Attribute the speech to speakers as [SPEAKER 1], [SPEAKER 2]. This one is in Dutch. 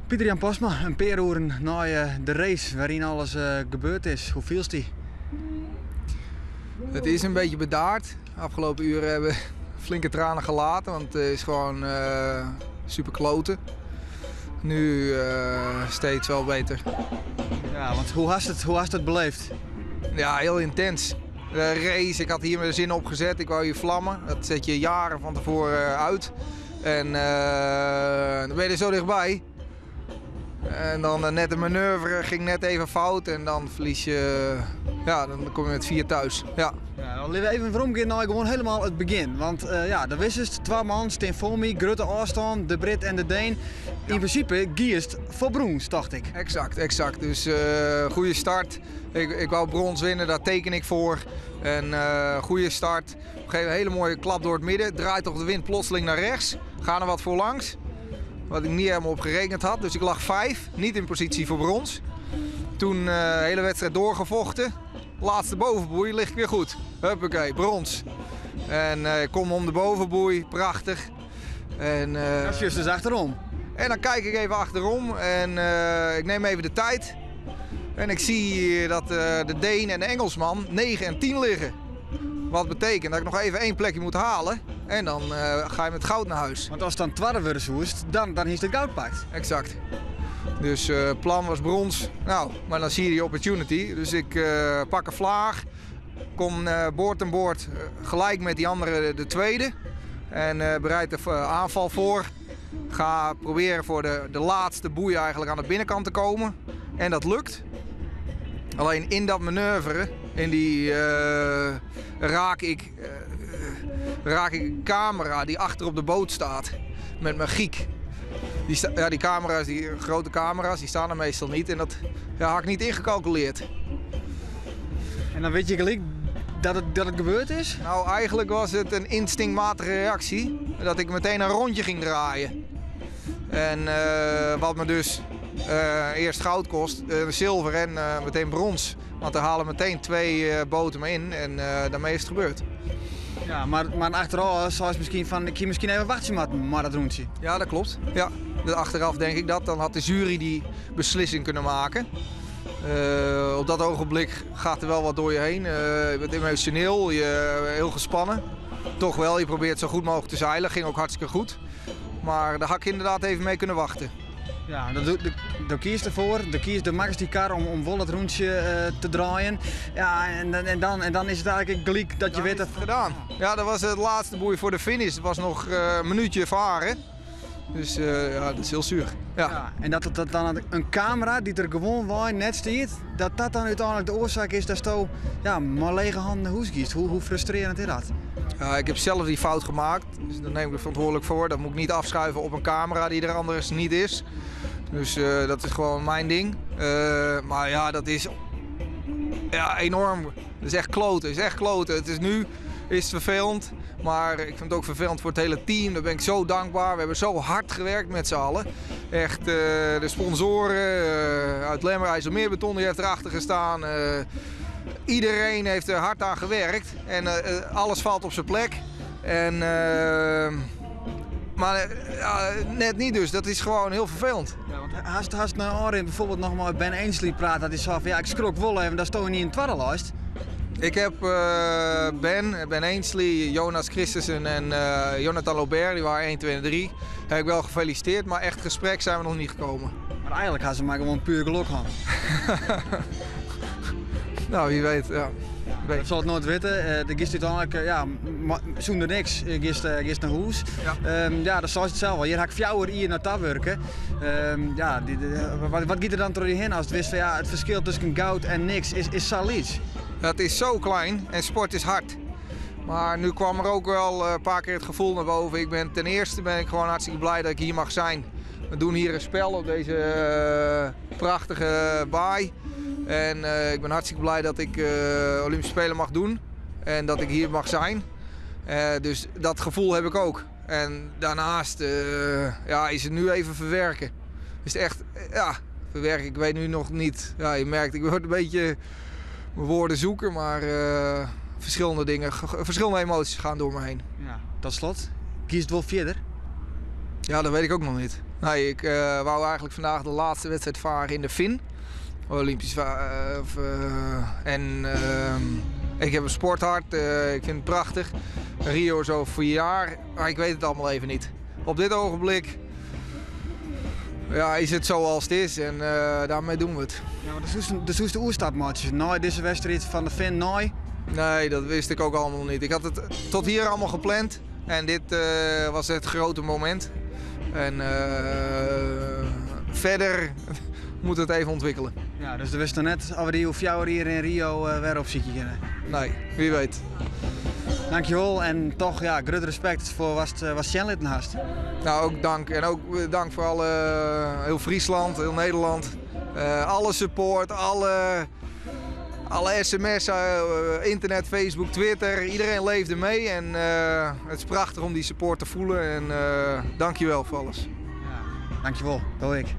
[SPEAKER 1] Pieter-Jan Posma, een paar uur na de race waarin alles gebeurd is. Hoe viel het die?
[SPEAKER 2] Het is een beetje bedaard. De afgelopen uren hebben we flinke tranen gelaten, want het is gewoon super kloten. Nu steeds wel beter.
[SPEAKER 1] Ja, want hoe hast het beleefd?
[SPEAKER 2] Ja, heel intens. De race, ik had hier mijn zin opgezet, ik wou hier vlammen. Dat zet je jaren van tevoren uit. En dan ben je er zo dichtbij. En dan net een manoeuvre ging net even fout en dan verlies je, ja, dan kom je met 4 thuis. Ja.
[SPEAKER 1] Ja, dan laten we even vooromgaan naar gewoon helemaal het begin. Want dat wist het, 2 man staan voor mij, grote afstand, de Brit en de Deen. In principe giest voor brons, dacht ik.
[SPEAKER 2] Exact. Dus goede start. Ik wou brons winnen, daar teken ik voor. En goede start. Geef een hele mooie klap door het midden. Draait toch de wind plotseling naar rechts. Ga er wat voor langs. Wat ik niet helemaal op gerekend had. Dus ik lag 5, niet in positie voor brons. Toen de hele wedstrijd doorgevochten. Laatste bovenboei ligt weer goed. Huppakee, brons. En ik kom om de bovenboei, prachtig. En,
[SPEAKER 1] dat is juist dus achterom.
[SPEAKER 2] En dan kijk ik even achterom en ik neem even de tijd. En ik zie dat de Deen en de Engelsman 9 en 10 liggen. Wat betekent dat ik nog even 1 plekje moet halen. En dan ga je met goud naar huis.
[SPEAKER 1] Want als het dan 12 wordt woest, dan is het goud pakt.
[SPEAKER 2] Exact. Dus het plan was brons. Nou, maar dan zie je die opportunity. Dus ik pak een vlaag. Kom boord aan boord gelijk met die andere de tweede. En bereid de aanval voor. Ga proberen voor de laatste boei eigenlijk aan de binnenkant te komen. En dat lukt. Alleen in dat manoeuvre, raak ik een camera die achter op de boot staat. Met mijn giek. Die camera's, die grote camera's, die staan er meestal niet. En dat had ik niet ingecalculeerd.
[SPEAKER 1] En dan weet je gelijk dat het gebeurd is?
[SPEAKER 2] Nou, eigenlijk was het een instinctmatige reactie. Dat ik meteen een rondje ging draaien. En wat me dus eerst goud kost, zilver en meteen brons. Want er halen meteen 2 boten me in en daarmee is het gebeurd.
[SPEAKER 1] Ja, maar achteraf zou je misschien van, ik misschien even wachten maar dat rondje.
[SPEAKER 2] Ja, dat klopt. Ja. Achteraf denk ik dat. Dan had de jury die beslissing kunnen maken. Op dat ogenblik gaat er wel wat door je heen. Je bent emotioneel, heel gespannen. Toch wel, je probeert zo goed mogelijk te zeilen. Ging ook hartstikke goed. Maar daar had ik inderdaad even mee kunnen wachten.
[SPEAKER 1] Ja, dan kies je ervoor. Dan kies de Max die kar om wel het rondje te draaien. Ja, en dan is het eigenlijk gelijk dat je weet dat...
[SPEAKER 2] gedaan. Ja, dat was het laatste boei voor de finish. Het was nog een minuutje varen. Dus ja, dat is heel zuur. Ja.
[SPEAKER 1] En dat dan een camera die er gewoon waar net staat, dat dan uiteindelijk de oorzaak is dat je maar lege handen hoes kiest. Hoe frustrerend is dat?
[SPEAKER 2] Ik heb zelf die fout gemaakt, dus daar neem ik er verantwoordelijk voor. Dat moet ik niet afschuiven op een camera die er anders niet is. Dus dat is gewoon mijn ding. Maar ja, dat is enorm. Dat is echt kloten. Het is nu vervelend. Maar ik vind het ook vervelend voor het hele team. Daar ben ik zo dankbaar. We hebben zo hard gewerkt met z'n allen. Echt, de sponsoren uit Lemmer IJsselmeerbeton die heeft erachter gestaan. Iedereen heeft er hard aan gewerkt. En alles valt op zijn plek. En, maar net niet dus. Dat is gewoon heel vervelend.
[SPEAKER 1] Ja, want haast nou Arin bijvoorbeeld nog maar met Ben Ainsley praat. Dat is zo van, ik schrok wel even, daar sto je niet in het tweede.
[SPEAKER 2] Ik heb Ben Ainsley, Jonas Christensen en Jonathan Lobert, die waren 1, 2 en 3. Heb ik wel gefeliciteerd, maar echt gesprek zijn we nog niet gekomen.
[SPEAKER 1] Maar eigenlijk gaan ze maar gewoon puur geluk gaan.
[SPEAKER 2] Nou, wie weet, ja.
[SPEAKER 1] Dat zal het nooit weten. De gist uiteindelijk, zonder niks, gist naar huis. Ja. Dat is het zelf wel. Hier ga ik 4 uur hier naartoe werken. Wat gaat er dan door je heen als het wist van het verschil tussen goud en niks is zo iets?
[SPEAKER 2] Het is zo klein en sport is hard. Maar nu kwam er ook wel een paar keer het gevoel naar boven. Ten eerste ben ik gewoon hartstikke blij dat ik hier mag zijn. We doen hier een spel op deze prachtige baai. En ik ben hartstikke blij dat ik Olympische Spelen mag doen. En dat ik hier mag zijn. Dus dat gevoel heb ik ook. En daarnaast is het nu even verwerken. Is het echt, verwerken. Ik weet nu nog niet. Ja, je merkt, ik word een beetje mijn woorden zoeken, maar verschillende dingen, verschillende emoties gaan door me heen.
[SPEAKER 1] Ja, tot slot, kies het wel verder?
[SPEAKER 2] Ja, dat weet ik ook nog niet. Nee, ik wou eigenlijk vandaag de laatste wedstrijd varen in de Fin. Olympisch ik heb een sporthart, ik vind het prachtig. Rio is over 4 jaar, maar ik weet het allemaal even niet. Op dit ogenblik is het zoals het is en daarmee doen we het.
[SPEAKER 1] Ja, maar dus hoe is de oerstapmatch? Na deze wedstrijd van de Fin,
[SPEAKER 2] Nee, dat wist ik ook allemaal niet. Ik had het tot hier allemaal gepland en dit was het grote moment. En verder moet het even ontwikkelen.
[SPEAKER 1] Ja, dus we wisten net of die of jou hier in Rio weer op ziekje kennen.
[SPEAKER 2] Nee, wie weet.
[SPEAKER 1] Dankjewel en toch groot respect voor wat Sjenlit haast.
[SPEAKER 2] Nou, ook dank. En ook dank voor heel Friesland, heel Nederland. Alle support, alle sms, internet, Facebook, Twitter. Iedereen leefde mee en het is prachtig om die support te voelen. En dankjewel voor alles.
[SPEAKER 1] Ja, dankjewel, dat hoor ik.